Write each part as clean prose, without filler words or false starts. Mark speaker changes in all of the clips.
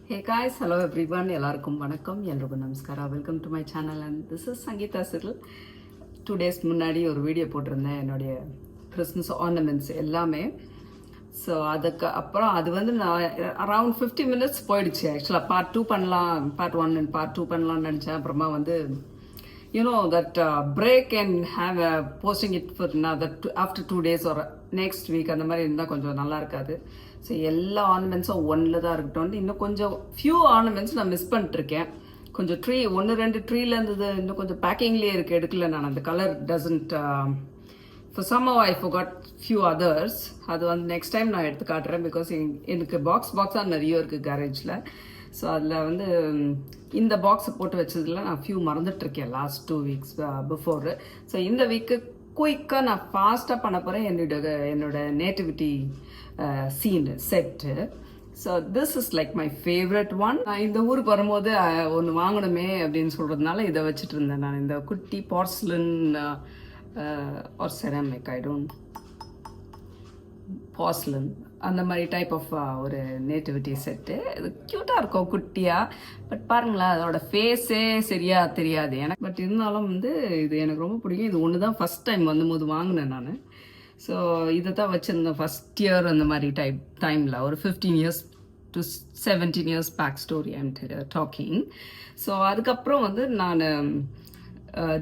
Speaker 1: Hey guys, hello everyone. எல்லாருக்கும் வணக்கம், எல்லோருக்கும் நமஸ்காரா. Welcome to my channel and this is Sangeetha Cyril. 2 days முன்னாடி ஒரு வீடியோ போட்டிருந்தேன் என்னுடைய கிறிஸ்மஸ் ஆர்னமெண்ட்ஸ் எல்லாமே. ஸோ அதுக்கு அப்புறம் அது வந்து நான் அரவுண்ட் 50 minutes போயிடுச்சு. ஆக்சுவலாக பார்ட் 2 பண்ணலாம், பார்ட் 1 அண்ட் பார்ட் 2 பண்ணலாம்னு நினச்சேன். அப்புறமா வந்து that break and have posting it for another after 2 days or next week அந்த மாதிரி இருந்தால் கொஞ்சம் நல்லா இருக்காது. ஸோ எல்லா ஆர்னமெண்ட்ஸும் ஒன்றில் தான் இருக்கட்டும். இன்னும் கொஞ்சம் ஃபியூ ஆர்னமெண்ட்ஸ் நான் மிஸ் பண்ணிட்டுருக்கேன். கொஞ்சம் ட்ரீ 1-2 ட்ரீல இருந்தது இன்னும் கொஞ்சம் பேக்கிங்லேயே இருக்குது, எடுக்கல நான். அந்த colour doesn't for somehow I forgot few others. அது வந்து நெக்ஸ்ட் டைம் நான் எடுத்து காட்டுறேன். பிகாஸ் எனக்கு பாக்ஸாக நிறைய இருக்குது கேரேஜில். ஸோ அதில் வந்து இந்த பாக்ஸை போட்டு வச்சதில் நான் ஃபியூ மறந்துட்டுருக்கேன் லாஸ்ட் 2 weeks பிஃபோர். ஸோ இந்த வீக்கு குயிக்காக நான் ஃபாஸ்ட்டாக பண்ண போகிறேன் என்னோட nativity scene set. So this is like my favourite one. நான் இந்த ஊருக்கு வரும்போது ஒன்று வாங்கணுமே அப்படின்னு சொல்கிறதுனால இதை வச்சுட்டு இருந்தேன் நான். இந்த குட்டி போர்ஸ்லின் ஆர் செராமிக், ஐ டோன்ட், போர்ஸ்லின் அந்த மாதிரி டைப் ஆஃப் ஒரு நேட்டிவிட்டி செட்டு. இது க்யூட்டாக இருக்கும் குட்டியாக. பட் பாருங்களேன், அதோட ஃபேஸே சரியாக தெரியாது எனக்கு. பட் இருந்தாலும் வந்து இது எனக்கு ரொம்ப பிடிக்கும். இது ஒன்று தான் ஃபஸ்ட் டைம் வந்தபோது வாங்கினேன் நான். ஸோ இதை தான் வச்சுருந்தேன் ஃபஸ்ட் இயர் அந்த மாதிரி டைமில், ஒரு 15 years to 17 years back story I'm talking. So அதுக்கப்புறம் வந்து நான்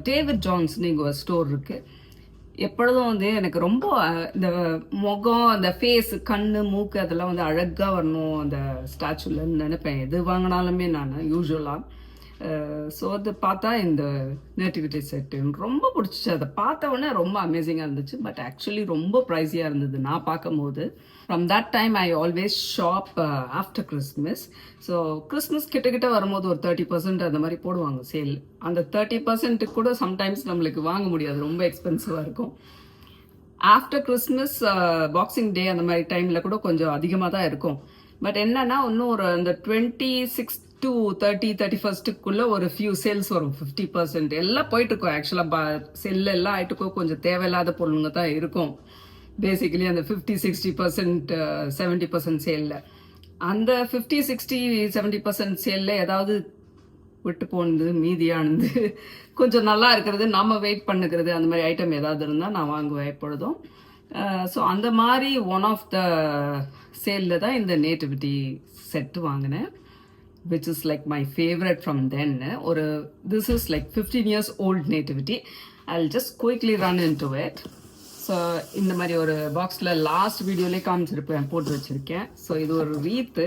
Speaker 1: டேவிட் ஜான்ஸ்னு இங்கே ஒரு ஸ்டோர் இருக்குது. எப்பொழுதும் வந்து எனக்கு ரொம்ப இந்த முகம், அந்த ஃபேஸ், கண், மூக்கு அதெல்லாம் வந்து அழகாக வரணும் அந்த ஸ்டாச்சுலன்னு நினைப்பேன் எது வாங்கினாலுமே நான் யூஸ்வலாக. ஸோ அது பார்த்தா இந்த நேட்டிவிட்டி செட்டு ரொம்ப பிடிச்சிச்சு. அதை பார்த்த உடனே ரொம்ப அமேசிங்காக இருந்துச்சு. பட் ஆக்சுவலி ரொம்ப ப்ரைஸியாக இருந்தது நான் பார்க்கும்போது. From that time I always shop after Christmas. So Christmas கிட்டக்கிட்ட வரும்போது ஒரு 30% அந்த மாதிரி போடுவாங்க சேல். அந்த 30% கூட சம்டைம்ஸ் நம்மளுக்கு வாங்க முடியாது, ரொம்ப எக்ஸ்பென்சிவாக இருக்கும். ஆஃப்டர் கிறிஸ்மஸ், பாக்ஸிங் டே அந்த மாதிரி டைமில் கூட கொஞ்சம் அதிகமாக தான் இருக்கும். பட் என்னன்னா இன்னும் ஒரு அந்த 26 to 31st ஒரு ஃபியூ சேல்ஸ் வரும். 50% எல்லாம் போயிட்டு இருக்கும். ஆக்சுவலாக செல் எல்லாம் ஆயிட்டுக்கோ, கொஞ்சம் தேவையில்லாத பொருளுங்க தான் இருக்கும் பேசிக்கலி அந்த 50-60% 70% சேலில். அந்த 50-60-70% சேலில் ஏதாவது விட்டு போனது, மீதியானது, கொஞ்சம் நல்லா இருக்கிறது, நம்ம வெயிட் பண்ணுக்கிறது, அந்த மாதிரி ஐட்டம் ஏதாவது இருந்தால் நான் வாங்குவேன் எப்பொழுதும். ஸோ அந்த மாதிரி ஒன் ஆஃப் த சேலில் தான் இந்த நேட்டிவிட்டி செட்டு வாங்கினேன், which is like my favorite from then. This is like 15 years old nativity. I'll just quickly run into it. So இந்த மாதிரி ஒரு பாக்ஸில் லாஸ்ட் வீடியோலேயே காமிச்சிருப்பேன், போட்டு வச்சுருக்கேன். ஸோ இது ஒரு ரீத்து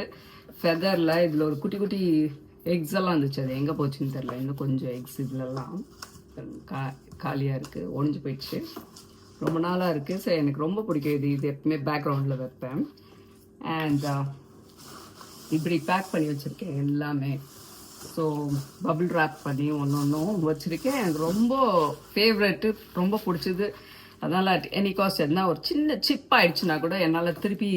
Speaker 1: ஃபெதரில். இதில் ஒரு குட்டி குட்டி எக்ஸ் எல்லாம் இருந்துச்சு, அது எங்கே போச்சுன்னு தெரில. இன்னும் கொஞ்சம் எக்ஸ் இதிலெல்லாம் காலியாக இருக்குது, ஒழிஞ்சு போயிடுச்சு, ரொம்ப நாளாக இருக்குது. ஸோ எனக்கு ரொம்ப பிடிக்கும் இது எப்பவுமே பேக்ரவுண்டில் வைப்பேன். அண்ட் இப்படி பேக் பண்ணி வச்சுருக்கேன் எல்லாமே. ஸோ பபிள் ரேப் பண்ணி ஒன்றும் வச்சுருக்கேன். எனக்கு ரொம்ப ஃபேவரெட்டு, ரொம்ப பிடிச்சது. அதனால் எனி காஸ்ட் என்ன ஒரு சின்ன சிப் ஆயிடுச்சுன்னா கூட என்னால் திருப்பி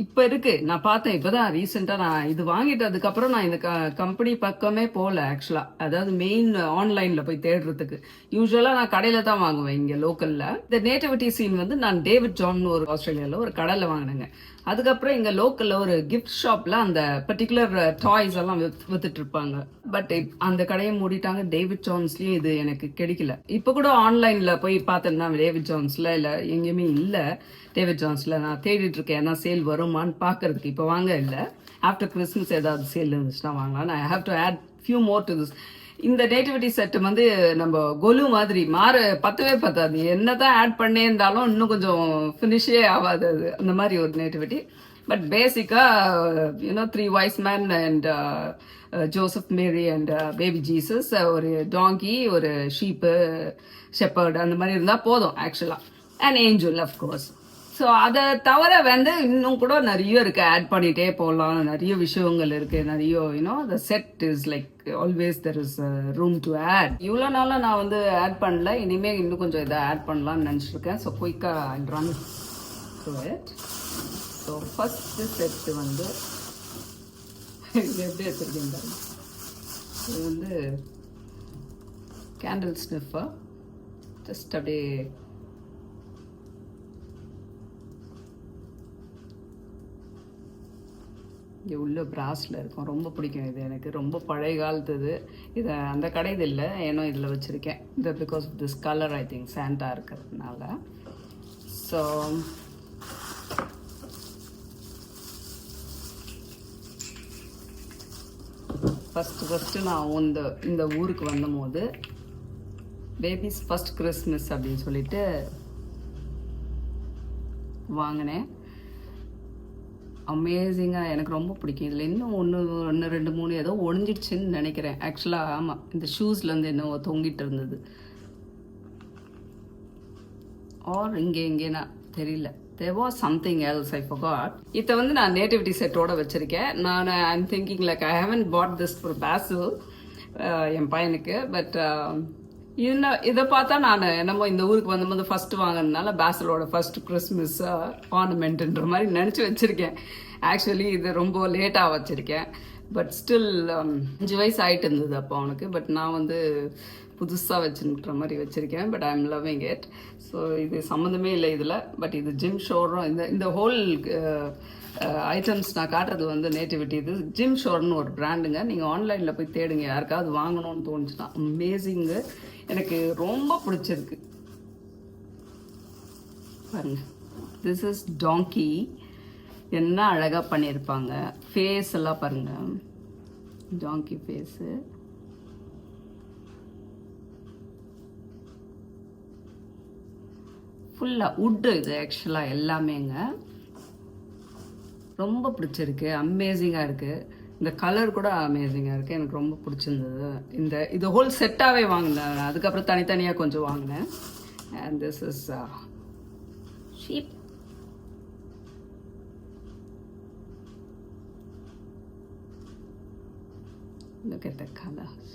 Speaker 1: இப்போ இருக்குது. நான் பார்த்தேன் இப்போ தான் ரீசெண்டாக நான் இது வாங்கிட்டு அதுக்கப்புறம் நான் இந்த கம்பெனி பக்கமே போகல ஆக்சுவலாக. அதாவது மெயின் ஆன்லைனில் போய் தேடுறதுக்கு. யூஸ்வலாக நான் கடையில் தான் வாங்குவேன் இங்கே லோக்கலில். இந்த நேட்டிவிட்டி சீன் வந்து நான் டேவிட் ஜான் ஒரு ஆஸ்திரேலியாவில் ஒரு கடையில் வாங்கினேங்க. அதுக்கப்புறம் இங்கே லோக்கலில் ஒரு கிஃப்ட் ஷாப்பில் அந்த பர்டிகுலர் டாய்ஸ் எல்லாம் வித்துட்டு இருப்பாங்க. பட் அந்த கடையை மூடிட்டாங்க. டேவிட் ஜான்ஸ்லேயும் இது எனக்கு கிடைக்கல. இப்போ கூட ஆன்லைனில் போய் பார்த்தேன்னா டேவிட் ஜான்ஸில் இல்லை, எங்கேயுமே இல்லை டேவிட் ஜான்ஸில். நான் தேடிட்டு இருக்கேன் ஏன்னா சேல் வருமானு பார்க்கறதுக்கு. இப்போ வாங்க இல்லை, ஆஃப்டர் கிறிஸ்மஸ் ஏதாவது சேல் இருந்துச்சுன்னா வாங்கலாம். I have to add few more to this. இந்த நேட்டிவிட்டி செட்டு வந்து நம்ம கொலு மாதிரி பத்தவே பத்தாது. என்ன தான் ஆட் பண்ணே இருந்தாலும் இன்னும் கொஞ்சம் ஃபினிஷே ஆகாது அது, அந்த மாதிரி ஒரு நேட்டிவிட்டி. பட் பேசிக்காக 3 wise men and Joseph, Mary and baby Jesus, ஒரு டாங்கி, ஒரு ஷீப்பு, ஷெப்பர்டு அந்த மாதிரி இருந்தால் போதும் ஆக்சுவலாக. And angel of course. ஸோ அதை தவிர வந்து இன்னும் கூட நிறைய இருக்குது, ஆட் பண்ணிகிட்டே போகலாம். நிறைய விஷயங்கள் இருக்குது, நிறைய the set is like always there is room to add. இவ்வளோ நாளாக நான் வந்து ஆட் பண்ணல, இனிமேல் இன்னும் கொஞ்சம் இதை ஆட் பண்ணலான்னு நினச்சிருக்கேன். ஸோ குயிக்காக ஐ run to it. So first set வந்து இது எப்படி எடுத்துருக்கீங்க, இது வந்து கேண்டில் ஸ்னிஃபர். ஜஸ்ட் அப்படியே இங்கே உள்ள பிராஸில் இருக்கும். ரொம்ப பிடிக்கும் இது எனக்கு. ரொம்ப பழைய காலத்து இதை அந்த கடை இது இல்லை, ஏன்னோ இதில் வச்சுருக்கேன். இந்த because of this colour I think Santa இருக்கிறதுனால. ஸோ ஃபஸ்ட்டு நான் இந்த ஊருக்கு வந்தபோது பேபிஸ் ஃபஸ்ட் கிறிஸ்மஸ் அப்படின்னு சொல்லிட்டு வாங்கினேன். அமேசிங்காக எனக்கு ரொம்ப பிடிக்கும். இதில் இன்னும் ஒன்று 2 3 ஏதோ ஒழிஞ்சிடுச்சுன்னு நினைக்கிறேன். ஆக்சுவலாக ஆமாம், இந்த ஷூஸ்லேருந்து என்ன தொங்கிட்டு இருந்தது. ஆர் இங்கேனா தெரியல. There was something else, I forgot. இதை வந்து நான் நேட்டிவிட்டி செட்டோட வச்சுருக்கேன். I'm thinking like I haven't bought this for Basil என் பையனுக்கு. பட் இதை பார்த்தா நான் என்னமோ இந்த ஊருக்கு வந்தபோது ஃபஸ்ட்டு வாங்கினதுனால பேசலோட ஃபஸ்ட் கிறிஸ்மஸ் ஆர்னமெண்ட்டுன்ற மாதிரி நினச்சி வச்சுருக்கேன். ஆக்சுவலி இது ரொம்ப லேட்டாக வச்சுருக்கேன். பட் ஸ்டில் 5 வயசு ஆகிட்டு இருந்தது அப்போ அவனுக்கு. பட் நான் வந்து புதுசாக வச்சுன்ற மாதிரி வச்சுருக்கேன். But I am loving it. So இது சம்மந்தமே இல்லை இதில். பட் இது ஜிம் ஷோரும் இந்த ஹோல் ஐட்டம்ஸ் நான் காட்டுறது வந்து நேட்டிவிட்டி. இது ஜிம் ஷோர்னு ஒரு பிராண்டுங்க. நீங்கள் ஆன்லைனில் போய் தேடுங்க, யாருக்காவது வாங்கணும்னு தோணுச்சுன்னா. அமேசிங்கு, எனக்கு ரொம்ப பிடிச்சிருக்கு. பாருங்க, திஸ் இஸ் டாங்கி. என்ன அழகாக பண்ணியிருப்பாங்க. ஃபேஸ் எல்லாம் பாருங்க, டாங்கி ஃபேஸு. ஃபுல்லாக உட்டு இது ஆக்சுவலாக எல்லாமேங்க. ரொம்ப பிடிச்சிருக்கு, அமேசிங்காக இருக்குது. இந்த கலர் கூட அமேசிங்காக இருக்குது, எனக்கு ரொம்ப பிடிச்சிருந்தது. இது ஹோல் செட்டாகவே வாங்கினேன். அதுக்கப்புறம் தனித்தனியாக கொஞ்சம் வாங்கினேன். And this is sheep. Look at the colors.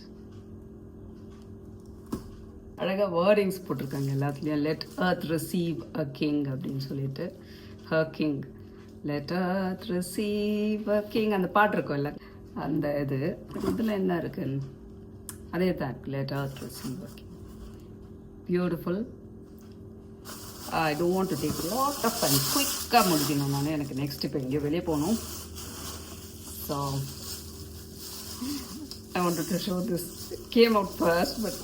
Speaker 1: அழகாக வேர்டிங்ஸ் போட்டிருக்காங்க எல்லாத்துலேயும். Let earth receive a king அப்படின்னு சொல்லிட்டு, her king. Let earth receive a king. அந்த பாட்டு இருக்கும் இல்லை, அந்த இதில் என்ன இருக்குன்னு அதே தான். Let earth receive a king. Beautiful. I don't want to take a lot of time. குயிக்காக முடிக்கணும் நான். எனக்கு நெக்ஸ்ட் இப்போ எங்கேயோ வெளியே போகணும். So I wanted to show this. It came out first, but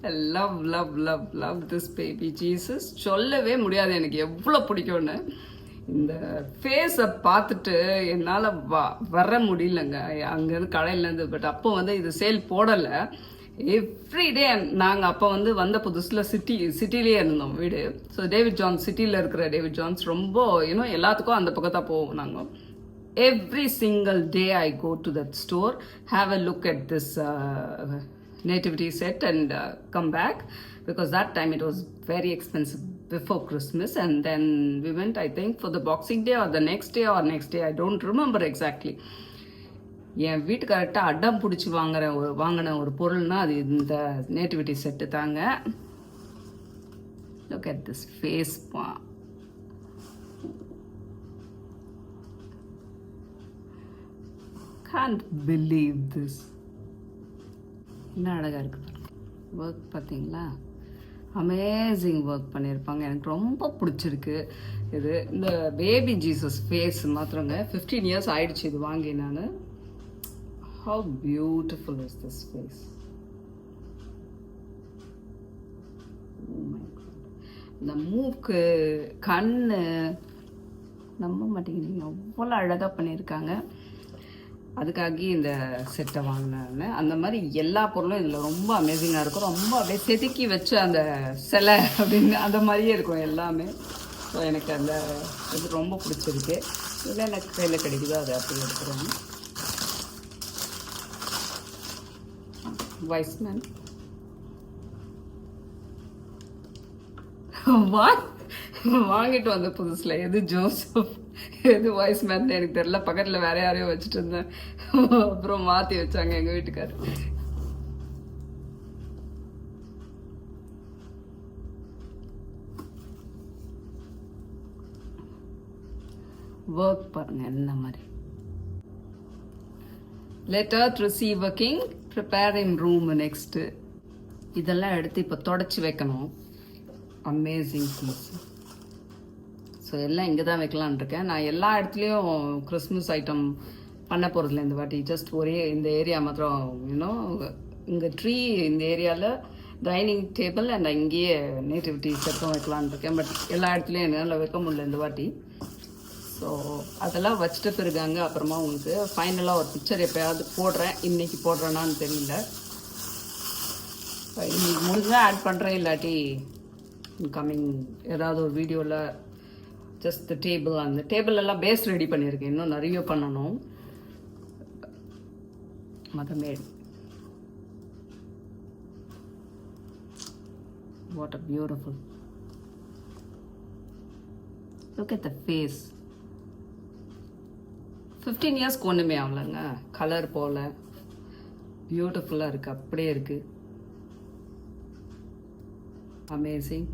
Speaker 1: I love this baby Jesus. சொல்லவே முடியாது எனக்கு எவ்வளோ பிடிக்கும்னு. இந்த ஃபேஸை பார்த்துட்டு என்னால் வர முடியலங்க அங்கேருந்து கடையிலேருந்து. பட் அப்போ வந்து இது சேல் போடலை. எவ்ரிடே நாங்கள் அப்போ வந்து வந்த புதுசில் சிட்டிலே இருந்தோம் வீடு. ஸோ டேவிட் ஜான்ஸ், சிட்டியில் இருக்கிற டேவிட் ஜான்ஸ் ரொம்ப எல்லாத்துக்கும் அந்த பக்கத்தான் போவோம் நாங்கள். Every single day I go to that store, have a look at this nativity set and come back, because that time it was very expensive before Christmas. And then we went, I think, for the Boxing Day or the next day, I don't remember exactly. என் வீட்டுக்காரர்கிட்ட அடம் பிடிச்சி வாங்கின ஒரு பொருள்னா அது இந்த nativity set தாங்க. Look at this face. Can't believe this. என்ன அழகாக இருக்குது ஒர்க் பார்த்தீங்களா? அமேசிங் ஒர்க் பண்ணியிருப்பாங்க. எனக்கு ரொம்ப பிடிச்சிருக்கு இது. இந்த பேபி ஜீசஸ் ஃபேஸ் மாத்திரங்க 15 இயர்ஸ் ஆயிடுச்சு இது வாங்கி நான். How beautiful is this face? Oh my God. இந்த மூக்கு, கண்ணு, நம்ப மாட்டேங்கிறீங்க, அவ்வளோ அழகாக பண்ணியிருக்காங்க. அதுக்காக இந்த செட்டை வாங்கினேன். அந்த மாதிரி எல்லா பொருளும் இதில் ரொம்ப அமேசிங்காக இருக்கும். ரொம்ப அப்படியே செதுக்கி வச்சு அந்த சிலை அப்படின்னு அந்த மாதிரியே இருக்கும் எல்லாமே. ஸோ எனக்கு அந்த இது ரொம்ப பிடிச்சிருக்கு. இதில் எனக்கு கையில் கிடைக்குதோ அதை அப்படி எடுக்கிறேன். வைஸ்மேன் வாங்கிட்டு வந்த புதுசில் எது ஜோசப் எது வைஸ்மேன் எனக்கு தெரியல. பக்கத்தில் வேற யாரையோ வச்சுட்டு இருந்தேன். அப்புறம் மாற்றி வச்சாங்க எங்கள் வீட்டுக்காரர். ஒர்க் பாருங்க என்ன மாதிரி. Let earth receive a king, prepare in room next. இதெல்லாம் எடுத்து இப்போ தொடச்சி வைக்கணும். Amazing piece. ஸோ எல்லாம் இங்கே தான் வைக்கலான்னு இருக்கேன். நான் எல்லா இடத்துலையும் கிறிஸ்மஸ் ஐட்டம் பண்ண போகிறதில்ல இந்த வாட்டி. ஜஸ்ட் ஒரே இந்த ஏரியா மாத்திரம் இன்னும் இங்கே ட்ரீ இந்த ஏரியாவில் டைனிங் டேபிள் அண்ட் அங்கேயே நேட்டிவிட்டி செட்டும் வைக்கலான்னு இருக்கேன். பட் எல்லா இடத்துலையும் என்னால் வைக்க முடியல இந்த வாட்டி. ஸோ அதெல்லாம் வச்சுட்டு பிறகாங்க அப்புறமா உங்களுக்கு ஃபைனலாக ஒரு பிக்சர் எப்போயாவது போடுறேன். இன்றைக்கி போடுறேன்னான்னு தெரியல. இன்னைக்கு முடிஞ்சால் ஆட் பண்ணுறேன், இல்லாட்டி கம்மிங் ஏதாவது ஒரு வீடியோவில் ஜஸ்ட் டேபிள் அந்த டேபிள் எல்லாம் பேஸ் ரெடி பண்ணியிருக்கேன். இன்னும் நிறைய பண்ணணும். மதமேடு what a beautiful look at the face. 15 years ஒன்றுமே ஆகலங்க. கலர் போல பியூட்டிஃபுல்லாக இருக்குது, அப்படியே இருக்குது. அமேசிங்.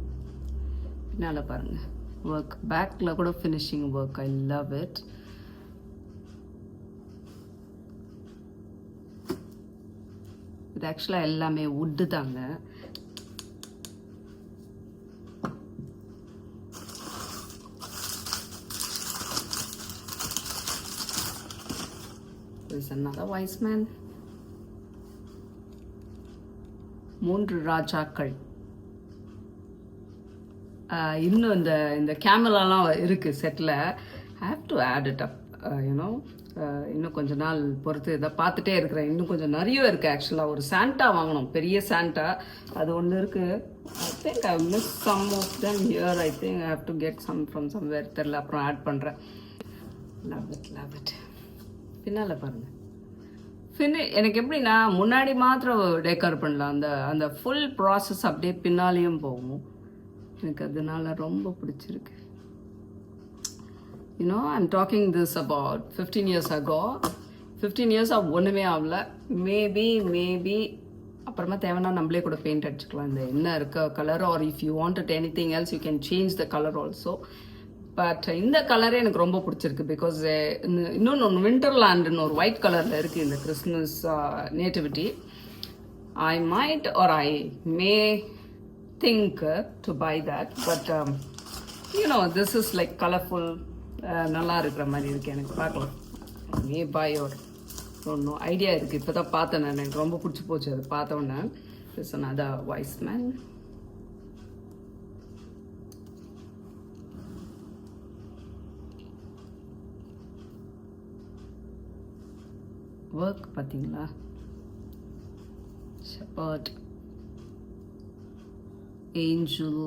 Speaker 1: பின்னால் பாருங்கள் ஒர்க், பேக்கில் கூட finishing work. I love it. இது ஆக்சுவலாக எல்லாமே வுட்டு தாங்க. There's another wise man. 3 ராஜாக்கள். இன்னும் இந்த கேமராலாம் இருக்குது செட்டில். Have to add it up you know. இன்னும் கொஞ்ச நாள் பொறுத்து இதை பார்த்துட்டே இருக்கிறேன். இன்னும் கொஞ்சம் நிறைய இருக்குது ஆக்சுவலாக. ஒரு சாண்டா வாங்கணும், பெரிய சாண்டா. அது ஒன்று இருக்குது. I think I miss some of them here. I think I have to get some from somewhere. தெரில, அப்புறம் ஆட் பண்ணுறேன். Love it, love it. பின்னால் பாருங்கள் எனக்கு எப்படின்னா முன்னாடி மாத்திரம் டெக்கர் பண்ணலாம். அந்த ஃபுல் ப்ராசஸ் அப்படியே பின்னாலேயும் போகும். எனக்கு அதனால ரொம்ப பிடிச்சிருக்கு. You know I'm talking this about 15 years ago. 15 years ஒன்றுமே ஆகல. மேபி அப்புறமா தேவைன்னா நம்மளே கூட பெயிண்ட் அடிச்சுக்கலாம். இந்த என்ன இருக்க colour, or if you wanted anything else you can change the colour also. But இந்த கலரே எனக்கு ரொம்ப பிடிச்சிருக்கு. பிகாஸ் இன்னொன்று விண்டர்லேண்டுன்னு ஒரு ஒயிட் கலரில் இருக்குது இந்த Christmas nativity. I might or I may think to buy that. But you know this is like colourful, நல்லா இருக்கிற மாதிரி இருக்குது எனக்கு. பார்க்கலாம், மே பை ஒரு ஒன்றும் ஐடியா இருக்குது. இப்போ தான் பார்த்தேன் நான், எனக்கு ரொம்ப பிடிச்சி போச்சு அது பார்த்தோன்னே. It's another wise man. Work பார்த்தீங்களா? ஷெப்பர்ட், ஏஞ்சல்,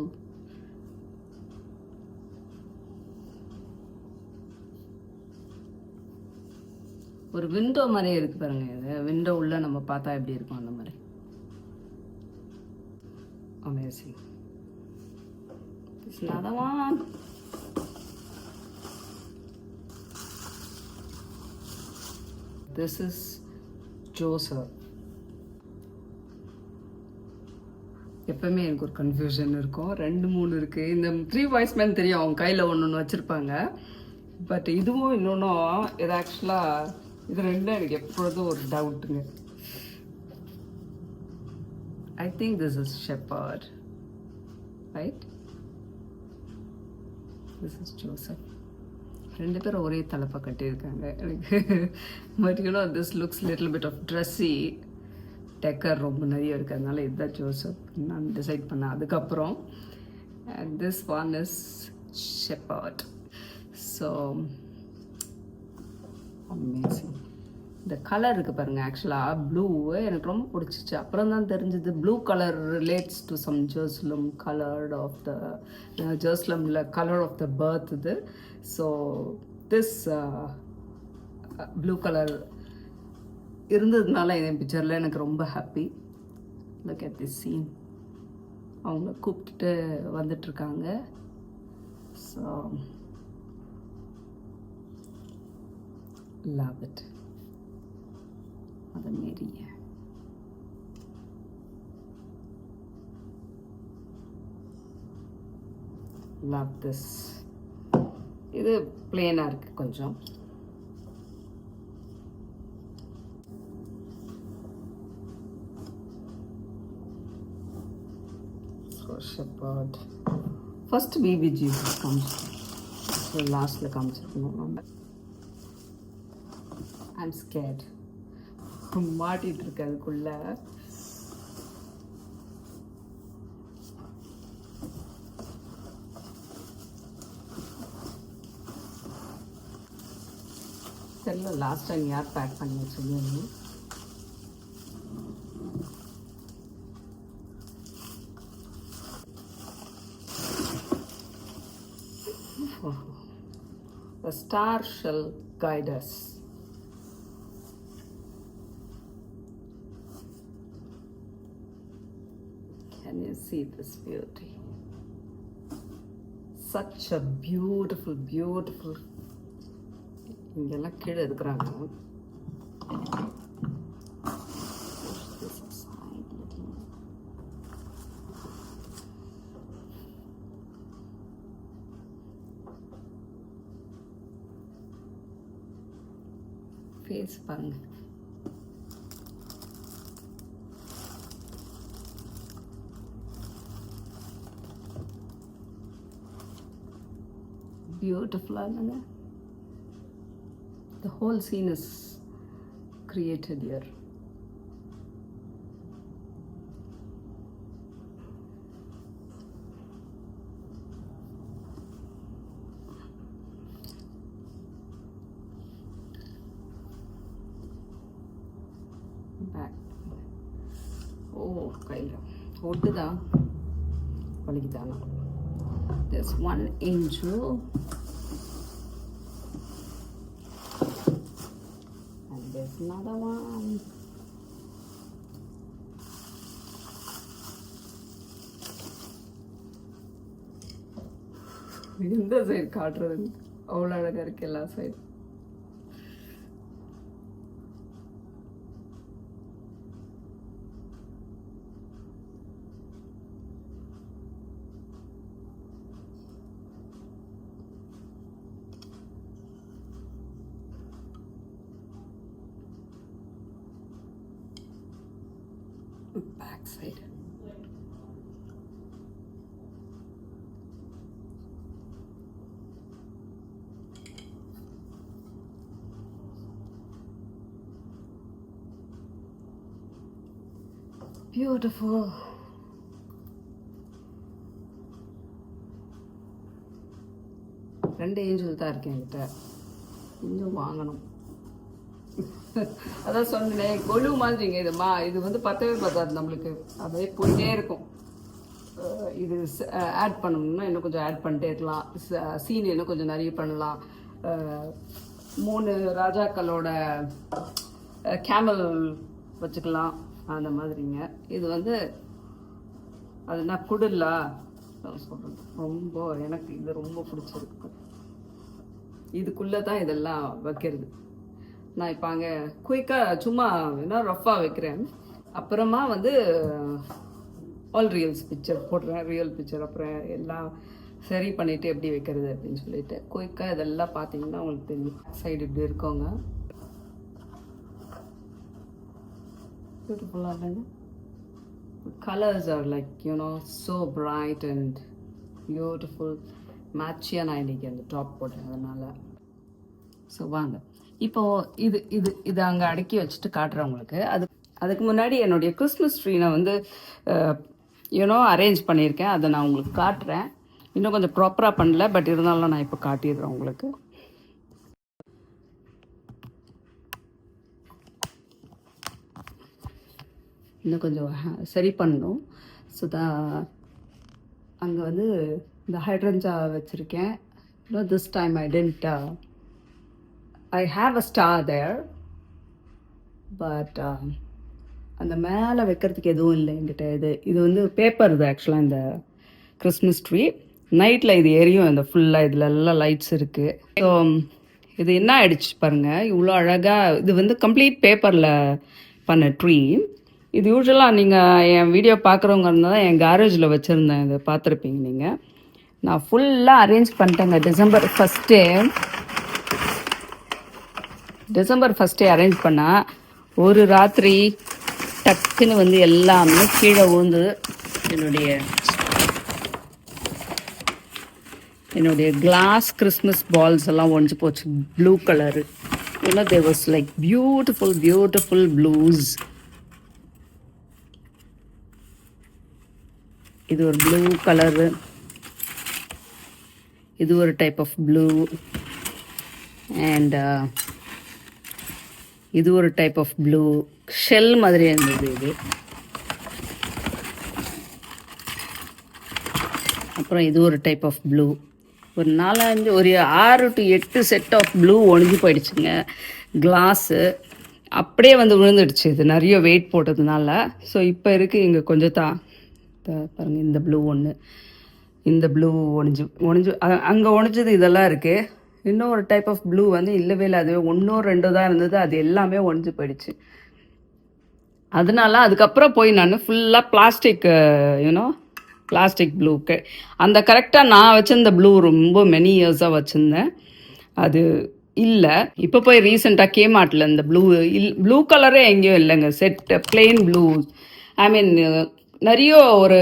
Speaker 1: ஒரு விண்டோ மாதிரியே இருக்கு பாருங்க. இது விண்டோ உள்ள நம்ம பார்த்தா எப்படி இருக்கும் அந்த மாதிரி. Amazing. It's another one. This is Joseph. எப்பவுமே எனக்கு ஒரு கன்ஃபியூஷன் இருக்கும். 2-3 இருக்குது. இந்த 3 wise men தெரியும், அவங்க கையில் ஒன்று வச்சுருப்பாங்க. பட் இதுவும் இன்னொன்றும் இது ஆக்சுவலாக இது ரெண்டும் எனக்கு எப்பொழுதும் ஒரு டவுட்டுங்க. I think this is shepherd, right? This is Joseph. 2 பேரும் ஒரே தலைப்பை கட்டியிருக்காங்க எனக்கு. But you know this looks little bit of dressy. Decor ரொம்ப நிறைய இருக்கிறதுனால இதுதான் ஜோசப் நான் டிசைட் பண்ணேன். அதுக்கப்புறம் this one is shepherd. So amazing. இந்த கலர் இருக்குது பாருங்கள். ஆக்சுவலாக ப்ளூ எனக்கு ரொம்ப பிடிச்சிச்சு. அப்புறம் தான் தெரிஞ்சது blue colour relates to some Jerusalem colour of the ஜெருசலமில் கலர் ஆஃப் த பர்த் இது. ஸோ திஸ் ப்ளூ கலர் இருந்ததுனால என் பிக்சரில் எனக்கு ரொம்ப happy. Look at this scene. அவங்கள கூப்பிட்டுட்டு வந்துட்டுருக்காங்க. So love it. Mother Mary. Love this. இது பிளேனா இருக்கு கொஞ்சம். So shepherd. First baby Jesus comes. லாஸ்ட்டில் காமிச்சிருக்கணும் நம்ம. I'm scared. மாட்டிகிட்டு இருக்கு அதுக்குள்ள. தெரியல லாஸ்ட் டைம் யார் பேக் பண்ணி வச்சுருந்தீங்க. The star shall guide us. Can you see this beauty? Such a beautiful, beautiful. இங்கெல்லாம் கீழே இருக்கிறாங்க. ஃபேஸ் பாருங்க. பியூட்டிஃபுல்லா இல்லைங்க. The whole scene is created here. Back. Oh, கையில் ஒட்டுதான் வலிக்குதானா. There's one angel. There's another one. இந்த சைடு காட்டுறது அவ்வளோ அழகா இருக்கு எல்லா சைடு. Back side. Beautiful. ரெண்டு ஏஞ்சல் தான் இருக்கு என்கிட்ட. இன்னும் வாங்கணும். அதான் சொன்னேன் கொலு மாதிரிங்க. இது வந்து பத்தவே பத்தாது நம்மளுக்கு. அப்படியே போயிட்டே இருக்கும். இது ஆட் பண்ணணும்னா இன்னும் கொஞ்சம் ஆட் பண்ணிட்டே இருக்கலாம். சீன் இன்னும் கொஞ்சம் நிறைய பண்ணலாம். 3 ராஜாக்களோட கேமல் வச்சுக்கலாம் அந்த மாதிரிங்க. இது வந்து அது நான் குடில்லா சொல்கிறேன். ரொம்ப எனக்கு இது ரொம்ப பிடிச்சிருக்கு. இதுக்குள்ளே தான் இதெல்லாம் வைக்கிறது. நான் இப்போ அங்கே குயிக்காக சும்மா என்ன ரஃப்பாக வைக்கிறேன். அப்புறமா வந்து ஆல் ரியல்ஸ் பிக்சர் போடுறேன். ரியல் பிக்சர் அப்புறம் எல்லாம் சரி பண்ணிவிட்டு எப்படி வைக்கிறது அப்படின்னு சொல்லிட்டு குயிக்காக இதெல்லாம் பார்த்தீங்கன்னா உங்களுக்கு தெரியும். சைடு இப்படி இருக்கோங்க. பியூட்டிஃபுல்லாக இல்லைங்க. Colours are like you know so bright and beautiful. மேட்சியாக நான் இன்றைக்கி அந்த டாப் போட்டேன் அதனால். ஸோ வாங்க இப்போது இது அங்கே அடுக்கி வச்சுட்டு காட்டுறேன் உங்களுக்கு. அதுக்கு முன்னாடி என்னுடைய கிறிஸ்மஸ் ட்ரீ நான் வந்து அரேஞ்ச் பண்ணியிருக்கேன். அதை நான் உங்களுக்கு காட்டுறேன். இன்னும் கொஞ்சம் ப்ராப்பராக பண்ணல, பட் இருந்தாலும் நான் இப்போ காட்டிடுறேன் உங்களுக்கு. இன்னும் கொஞ்சம் சரி பண்ணணும். ஸோ அங்கே வந்து இந்த ஹைட்ரஞ்சா வச்சுருக்கேன். This time I have a star there, but அந்த மேலே வைக்கிறதுக்கு எதுவும் இல்லை என்கிட்ட. இது வந்து பேப்பர். இது ஆக்சுவலாக இந்த கிறிஸ்மஸ் ட்ரீ நைட்டில் இது எரியும். இந்த ஃபுல்லாக இதில் எல்லாம் லைட்ஸ் இருக்குது. ஸோ இது என்ன ஆயிடுச்சு பாருங்கள், இவ்வளோ அழகாக. இது வந்து கம்ப்ளீட் பேப்பரில் பண்ண ட்ரீ. இது யூஸ்வலாக நீங்கள் என் வீடியோ பார்க்குறவங்க இருந்தால் தான் என் கேரேஜில் வச்சுருந்தேன். இதை பார்த்துருப்பீங்க நீங்கள். நான் ஃபுல்லாக அரேஞ்ச் பண்ணிட்டேங்க. டிசம்பர் ஃபஸ்ட்டே அரேஞ்ச் பண்ணால் ஒரு ராத்திரி டக்குன்னு வந்து எல்லாமே கீழே ஊந்து என்னுடைய என்னுடைய கிளாஸ் கிறிஸ்மஸ் பால்ஸ் எல்லாம் ஒழிஞ்சு போச்சு. Blue colour. there was like beautiful blues. இது ஒரு ப்ளூ கலரு, இது ஒரு டைப் ஆஃப் ப்ளூ, அண்ட் இது ஒரு டைப் ஆஃப் ப்ளூ. ஷெல் மாதிரி இருந்தது இது. அப்புறம் இது ஒரு டைப் ஆஃப் ப்ளூ. ஒரு 4-5 ஒரு 6 to 8 செட் ஆஃப் ப்ளூ ஒழிஞ்சு போயிடுச்சுங்க. கிளாஸு அப்படியே வந்து விழுந்துடுச்சு இது நிறைய வெயிட் போட்டதுனால. ஸோ இப்போ இருக்குது இங்கே கொஞ்சம் பாருங்கள், இந்த ப்ளூ ஒன்று, இந்த ப்ளூ ஒழிஞ்சு அங்கே ஒழிஞ்சது இதெல்லாம் இருக்குது. இன்னும் ஒரு டைப் ஆஃப் ப்ளூ வந்து இல்லவே இல்லை, அதுவே 1-2 தான் இருந்தது. அது எல்லாமே ஒழிஞ்சு போயிடுச்சு. அதனால அதுக்கப்புறம் போய் நான் ஃபுல்லாக பிளாஸ்டிக் ப்ளூ அந்த கரெக்டாக நான் வச்சுருந்த ப்ளூ ரொம்ப மெனி இயர்ஸாக வச்சுருந்தேன். அது இல்லை. இப்போ போய் ரீசெண்டாக கேமார்ட்டில் இந்த ப்ளூ கலரே எங்கேயும் இல்லைங்க. Plain blue. ஐ மீன் நிறைய ஒரு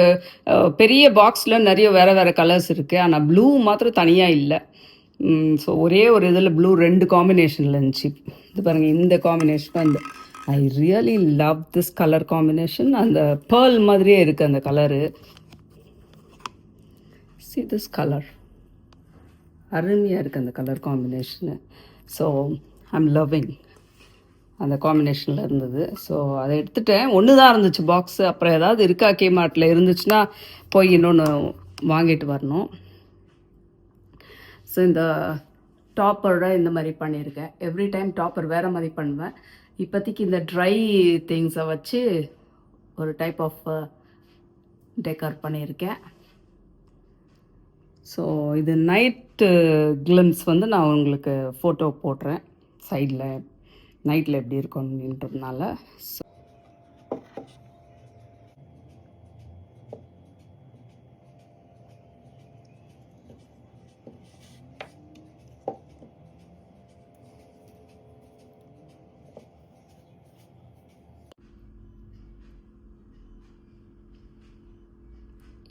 Speaker 1: பெரிய பாக்ஸில் நிறைய வேறு கலர்ஸ் இருக்குது. ஆனால் ப்ளூ மாத்திரம் தனியாக இல்லை. ஸோ ஒரே ஒரு இதில் ப்ளூ 2 காம்பினேஷனில் இருந்துச்சு. இது பாருங்கள், இந்த காம்பினேஷன் அந்த I really love this colour combination. அந்த பேர்ல் மாதிரியே இருக்குது அந்த கலரு. see this color, அருமையாக இருக்குது அந்த colour combination. So I'm loving அந்த காம்பினேஷனில் இருந்தது. ஸோ அதை எடுத்துட்டேன். ஒன்று தான் இருந்துச்சு பாக்ஸு. அப்புறம் ஏதாவது இருக்கா கேமார்ட்டில் இருந்துச்சுன்னா போய் இன்னொன்று வாங்கிட்டு வரணும். ஸோ இந்த டாப்பரோட இந்த மாதிரி பண்ணியிருக்கேன். எவ்ரி டைம் டாப்பர் வேறு மாதிரி பண்ணுவேன். இப்போதைக்கு இந்த ட்ரை திங்ஸை வச்சு ஒரு டைப் ஆஃப் டெக்கர் பண்ணியிருக்கேன். ஸோ இது நைட்டு கிளிம்ஸ் வந்து நான் உங்களுக்கு ஃபோட்டோ போடுறேன் சைடில், நைட்டில் எப்படி இருக்கும்ன்றதுனால. ஸோ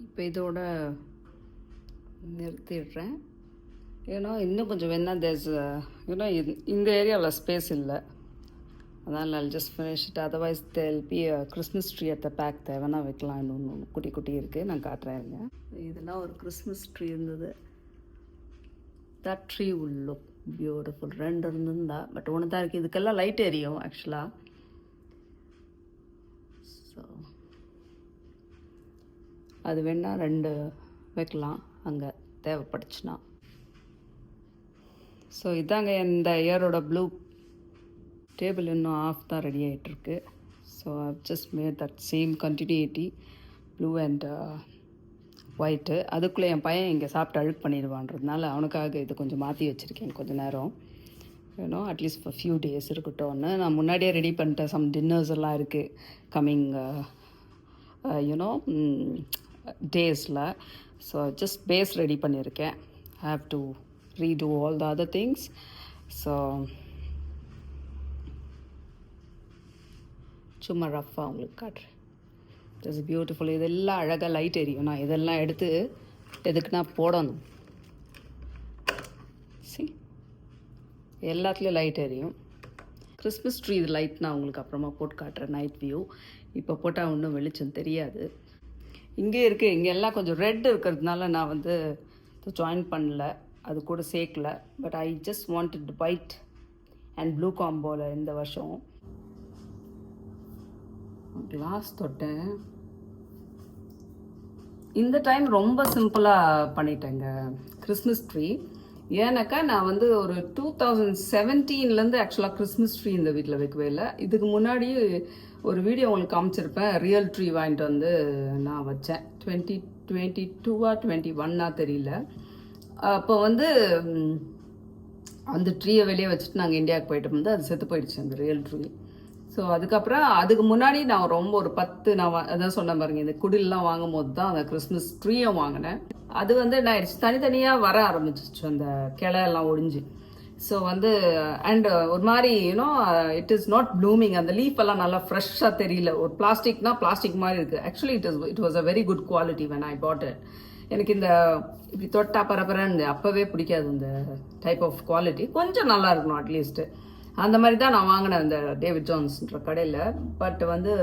Speaker 1: இப்போ இதோட நிறுத்திடுறேன். ஏன்னா இன்னும் கொஞ்சம் வேணால் ஏன்னா இந்த ஏரியாவில் ஸ்பேஸ் இல்லை, அதனால் I'll just finish it. Otherwise there'll be a Christmas tree at the back. தேவைன்னா வைக்கலாம். இன்னொன்று குட்டி இருக்குது, நான் காட்டுறேங்க. இதெல்லாம் ஒரு கிறிஸ்மஸ் ட்ரீ இருந்தது. that tree will look beautiful. 2 இருந்துருந்தா, பட் ஒன்று தான் இருக்குது. இதுக்கெல்லாம் லைட் எரியும் ஆக்சுவலாக. ஸோ அது வேணால் 2 வைக்கலாம் அங்கே தேவைப்பட்டுச்சுன்னா. ஸோ இதாங்க இந்த இயரோட ப்ளூ டேபிள். இன்னும் ஆஃப் தான் ரெடி ஆகிட்டுருக்கு. So I've just made that same continuity, blue and white. அதுக்குள்ளே என் பையன் இங்கே சாப்பிட்டு அழுக்கு பண்ணிடுவான்றதுனால அவனுக்காக இது கொஞ்சம் மாற்றி வச்சுருக்கேன் கொஞ்சம் நேரம். அட்லீஸ்ட் ஃபார் ஃபியூ டேஸ் இருக்கட்டும்னு. நான் முன்னாடியே ரெடி பண்ணிட்டேன். சம் டின்னர்ஸ் எல்லாம் இருக்குது கம்மிங் டேஸில். ஸோ ஜஸ்ட் பேஸ் ரெடி பண்ணியிருக்கேன். ஐ have to redo all the other things. So சும்மா ரஃப்பாக உங்களுக்கு காட்டுறேன். It's beautiful. இதெல்லாம் அழகாக லைட் எரியும். நான் இதெல்லாம் எடுத்து எதுக்குன்னா போடணும். சரி, எல்லாத்துலேயும் லைட் எரியும். கிறிஸ்மஸ் ட்ரீ இது லைட் நான் உங்களுக்கு அப்புறமா போட்டு காட்டுறேன் நைட் வியூ. இப்போ போட்டால் ஒன்றும் வெளிச்சம் தெரியாது. இங்கே இருக்குது, இங்கே எல்லாம் கொஞ்சம் ரெட் இருக்கிறதுனால நான் வந்து ஜாயின் பண்ணல, அது கூட சேர்க்கல. But I just wanted white and blue காம்போவில் இந்த வருஷம் கிளாஸ் தொட்டேன். இந்த டைம் ரொம்ப சிம்பிளாக பண்ணிட்டேங்க கிறிஸ்மஸ் ட்ரீ. ஏன்னாக்கா நான் வந்து ஒரு 2017 ஆக்சுவலாக கிறிஸ்மஸ் ட்ரீ இந்த வீட்டில் வைக்கவே இல்லை. இதுக்கு முன்னாடி ஒரு வீடியோ உங்களுக்கு காமிச்சிருப்பேன். ரியல் ட்ரீ வாங்கிட்டு வந்து நான் வச்சேன். 2022 21 தெரியல. அப்போ வந்து அந்த ட்ரீயை வெளியே வச்சுட்டு நாங்கள் இந்தியாவுக்கு போயிட்டு வந்து அது செத்து போயிடுச்சு அந்த ரியல் ட்ரீ. ஸோ அதுக்கு முன்னாடி நான் ரொம்ப ஒரு 10 நான் அதான் சொன்னேன் பாருங்க, இந்த குடிலெலாம் வாங்கும் போது தான் அந்த கிறிஸ்மஸ் ட்ரீயும் வாங்கினேன். அது வந்து என்ன ஆயிடுச்சு, தனித்தனியாக வர ஆரம்பிச்சிச்சு அந்த கிளையெல்லாம் ஒடிஞ்சு. ஸோ வந்து அண்ட் ஒரு மாதிரி இட் இஸ் நாட் ப்ளூமிங். அந்த லீஃப் எல்லாம் நல்லா ஃப்ரெஷ்ஷாக தெரியல. ஒரு பிளாஸ்டிக் மாதிரி இருக்குது. Actually it was a very good quality when I bought it. எனக்கு இந்த இப்படி தொட்டா பரபரன்னு அப்போவே பிடிக்காது இந்த டைப் ஆஃப் குவாலிட்டி. கொஞ்சம் நல்லா இருக்கணும் அட்லீஸ்ட்டு. அந்த மாதிரி தான் நான் வாங்கினேன் அந்த டேவிட் ஜான்ஸ்ன்ற கடையில். பட் வந்து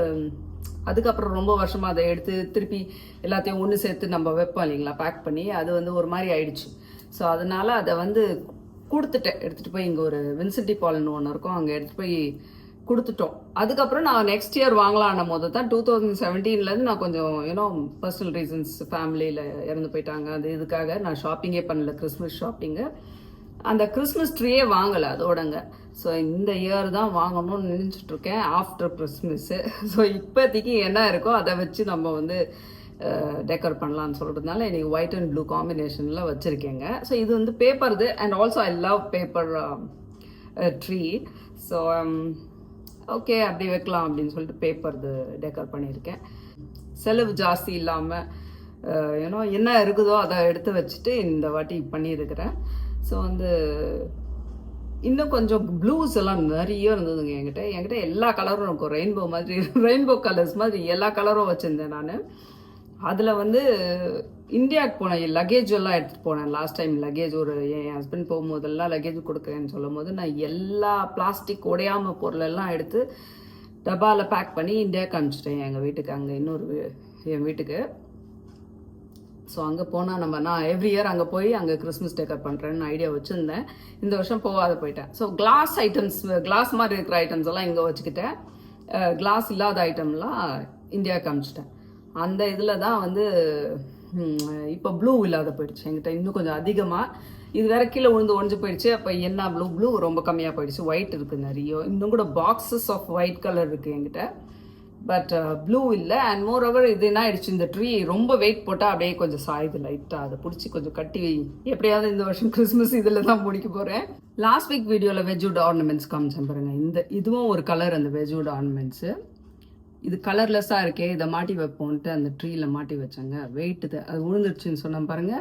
Speaker 1: அதுக்கப்புறம் ரொம்ப வருஷமாக அதை எடுத்து திருப்பி எல்லாத்தையும் ஒன்று சேர்த்து நம்ம வைப்போம் இல்லைங்களா, பேக் பண்ணி, அது வந்து ஒரு மாதிரி ஆயிடுச்சு. ஸோ அதனால் அதை வந்து கொடுத்துட்டேன். எடுத்துகிட்டு போய் இங்கே ஒரு வின்சென்டி பால்னு ஒன்று இருக்கும், அங்கே எடுத்துகிட்டு போய் கொடுத்துட்டோம். அதுக்கப்புறம் நான் நெக்ஸ்ட் இயர் வாங்கலான்னும் போது தான் 2017 நான் கொஞ்சம் பர்சனல் ரீசன்ஸ், ஃபேமிலியில் இறந்து போயிட்டாங்க, அது இதுக்காக நான் ஷாப்பிங்கே பண்ணல, கிறிஸ்மஸ் ஷாப்பிங்கு. அந்த கிறிஸ்மஸ் ட்ரீயே வாங்கலை அதோடங்க. ஸோ இந்த இயர் தான் வாங்கணும்னு நினச்சிட்ருக்கேன் ஆஃப்டர் கிறிஸ்மஸ்ஸு. ஸோ இப்போதைக்கு என்ன இருக்கோ அதை வச்சு நம்ம வந்து டெக்கர் பண்ணலான்னு சொல்கிறதுனால இன்றைக்கி ஒயிட் அண்ட் ப்ளூ காம்பினேஷனில் வச்சுருக்கேங்க. ஸோ இது வந்து பேப்பர்து, and also I love paper tree. So okay அப்படி வைக்கலாம் அப்படின்னு சொல்லிட்டு பேப்பர்து டெக்கர் பண்ணியிருக்கேன். செலவு ஜாஸ்தி இல்லாமல் என்ன இருக்குதோ அதை எடுத்து வச்சுட்டு இந்த வாட்டி பண்ணியிருக்கிறேன். ஸோ வந்து இன்னும் கொஞ்சம் ப்ளூஸ் எல்லாம் நிறைய இருந்ததுங்க என்கிட்ட எல்லா கலரும் இருக்கும், ரெயின்போ மாதிரி, ரெயின்போ கலர்ஸ் மாதிரி எல்லா கலரும் வச்சுருந்தேன் நான். அதில் வந்து இந்தியாவுக்கு போனேன், லக்கேஜ் எல்லாம் எடுத்துகிட்டு போனேன். லாஸ்ட் டைம் லக்கேஜ் என் ஹஸ்பண்ட் போகும்போதெல்லாம் லக்கேஜ் கொடுக்குறேன்னு சொல்லும் போது நான் எல்லா பிளாஸ்டிக் உடையாமல் பொருளெல்லாம் எடுத்து டப்பாவில் பேக் பண்ணி இந்தியாவுக்கு அனுப்பிச்சிட்டேன் எங்கள் வீட்டுக்கு, அங்கே என் வீட்டுக்கு. ஸோ அங்கே போனால் நான் எவ்ரி இயர் அங்கே போய் அங்கே கிறிஸ்மஸ் டெக்கர் பண்ணுறேன்னு ஐடியா வச்சுருந்தேன். இந்த வருஷம் போகாத போயிட்டேன். ஸோ கிளாஸ் ஐட்டம்ஸ், கிளாஸ் மாதிரி இருக்கிற ஐட்டம்ஸ் எல்லாம் இங்கே வச்சுக்கிட்டேன். கிளாஸ் இல்லாத ஐட்டம்லாம் இந்தியாவுக்கு அனுப்பிச்சிட்டேன். அந்த இதில் தான் வந்து இப்போ ப்ளூ இல்லாத போயிடுச்சு என்கிட்ட, இன்னும் கொஞ்சம் அதிகமாக. இது வேற கீழே விழுந்து ஒழிஞ்சு போயிடுச்சு. அப்போ என்ன ப்ளூ ரொம்ப கம்மியாக போயிடுச்சு. ஒயிட் இருக்குது நிறைய, இன்னும் கூட பாக்ஸஸ் ஆஃப் ஒயிட் கலர் இருக்குது என்கிட்ட, பட் ப்ளூ இல்லை. அண்ட் மோர் ஓவர் இது என்ன ஆயிடுச்சு, இந்த ட்ரீ ரொம்ப வெயிட் போட்டால் அப்படியே கொஞ்சம் சாயுது லைட்டாக, அதை பிடிச்சி கொஞ்சம் கட்டி எப்படியாவது இந்த வருஷம் கிறிஸ்மஸ் இதில் தான் முடிக்க போகிறேன். லாஸ்ட் வீக் வீடியோவில் வெஜ்வுட் ஆர்னமெண்ட்ஸ் காமிச்சேன் பாருங்க, இதுவும் ஒரு கலர், அந்த வெஜ்வுட் ஆர்னமெண்ட்ஸு. இது கலர்லெஸ்ஸாக இருக்கே, இதை மாட்டி வைப்போன்ட்டு அந்த ட்ரீயில் மாட்டி வச்சாங்க. வெயிட்டு அது விழுந்துருச்சுன்னு சொன்னேன் பாருங்க.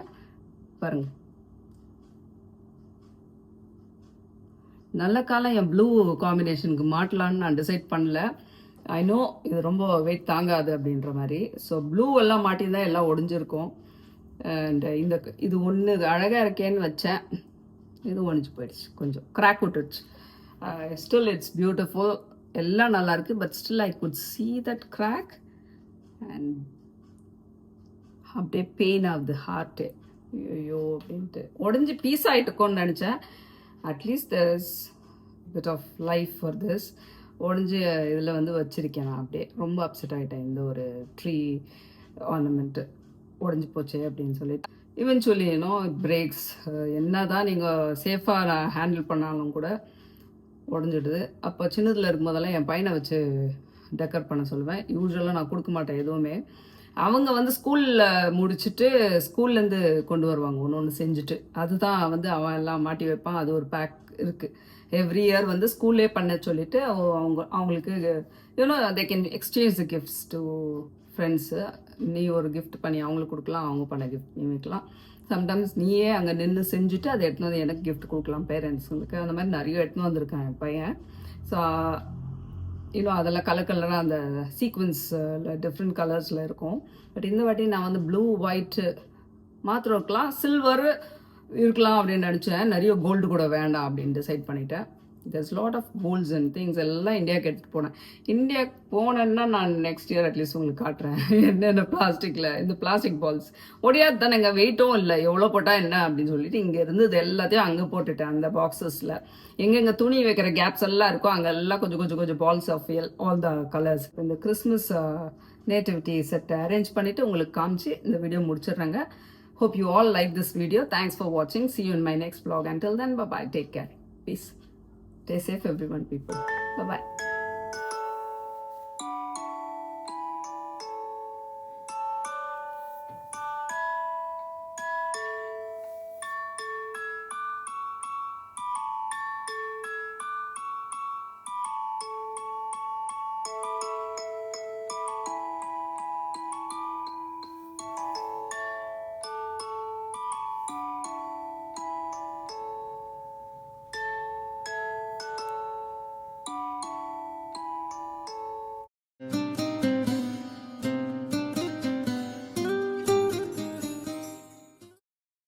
Speaker 1: நல்ல காலம் என் ப்ளூ காம்பினேஷனுக்கு மாட்டலான்னு நான் டிசைட் பண்ணல. ஐ நோ இது ரொம்ப வெயிட் தாங்காது அப்படின்ற மாதிரி. ஸோ ப்ளூ எல்லாம் மாட்டியிருந்தால் எல்லாம் ஒடிஞ்சிருக்கும். அண்ட் இது ஒன்று அழகாக இருக்கேன்னு வச்சேன், இது ஒழிஞ்சு போயிடுச்சு, கொஞ்சம் கிராக் விட்டுடுச்சு. ஸ்டில் இட்ஸ் பியூட்டிஃபுல், எல்லாம் நல்லா இருக்குது. But still I could see that crack and அப்படியே பெயின் ஆஃப் தி ஹார்ட்டு. ஐயோ அப்படின்ட்டு உடஞ்சி பீஸ் ஆகிட்டுக்கோன்னு நினச்சேன். At least there is bit of life for this. உடஞ்சி இதில் வந்து வச்சுருக்கேன் நான். அப்படியே ரொம்ப அப்செட் ஆகிட்டேன், இந்த ஒரு ட்ரீ ஆர்னமெண்ட்டு உடஞ்சி போச்சே அப்படின்னு சொல்லிட்டு. இவென்ச்சுவலி பிரேக்ஸ், என்ன தான் நீங்கள் சேஃபாக ஹேண்டில் பண்ணாலும் கூட உடஞ்சிடுது. அப்போ சின்னதில் இருக்கும்போதெல்லாம் என் பையனை வச்சு டெக்கர் பண்ண சொல்லுவேன். யூஸ்வலாக நான் கொடுக்க மாட்டேன் எதுவுமே. அவங்க வந்து ஸ்கூலில் முடிச்சுட்டு ஸ்கூல்லேருந்து கொண்டு வருவாங்க ஒன்று செஞ்சுட்டு, அதுதான் வந்து அவன் எல்லாம் மாட்டி வைப்பான். அது ஒரு பேக் இருக்குது. எவ்ரி இயர் வந்து ஸ்கூல்லே பண்ண சொல்லிவிட்டு அவங்களுக்கு they can exchange the gifts to friends. நீ ஒரு கிஃப்ட் பண்ணி அவங்களுக்கு கொடுக்கலாம், அவங்க பண்ண கிஃப்ட் நீ வைக்கலாம். சம்டைம்ஸ் நீயே அங்கே நின்று செஞ்சுட்டு அதை எடுத்துன்னு வந்து எனக்கு கிஃப்ட் கொடுக்கலாம் பேரண்ட்ஸுங்களுக்கு. அந்த மாதிரி நிறைய எடுத்துன்னு வந்திருக்கான் என் பையன். ஸோ அதெல்லாம் கலராக அந்த சீக்வன்ஸில் டிஃப்ரெண்ட் கலர்ஸில் இருக்கும். பட் இந்த வாட்டி நான் வந்து ப்ளூ ஒயிட்டு மாத்திரம் இருக்கலாம், சில்வர் இருக்கலாம் அப்படின்னு நினச்சேன். நிறைய கோல்டு கூட வேண்டாம் அப்படின்னு டிசைட் பண்ணிட்டேன். there's lot of golds and things எல்லாம் இந்தியாவுக்கு எடுத்துகிட்டு போனேன். இந்தியாவுக்கு போனேன்னா நான் நெக்ஸ்ட் இயர் அட்லீஸ்ட் உங்களுக்கு காட்டுறேன் என்னென்ன பிளாஸ்டிக்கில், இந்த பிளாஸ்டிக் பால்ஸ் ஒடியாது தானே, எங்கள் வெயிட்டும் இல்லை, எவ்வளோ போட்டால் என்ன அப்படின்னு சொல்லிட்டு இங்கே இருந்து இது எல்லாத்தையும் அங்கே போட்டுட்டேன். அந்த பாக்ஸஸில் எங்கெங்கே துணி வைக்கிற கேப்ஸ் எல்லாம் இருக்கோ அங்கே எல்லாம் கொஞ்சம் balls of all the colours. இந்த கிறிஸ்மஸ் நேட்டிவிட்டி செட்டை அரேஞ்ச் பண்ணிவிட்டு உங்களுக்கு காமிச்சு இந்த வீடியோ முடிச்சிடுறேங்க. Hope you all like this video. Thanks for watching. See you in my next vlog. Until then, bye-bye. Take care. Peace. Stay safe, everyone, people. Bye-bye.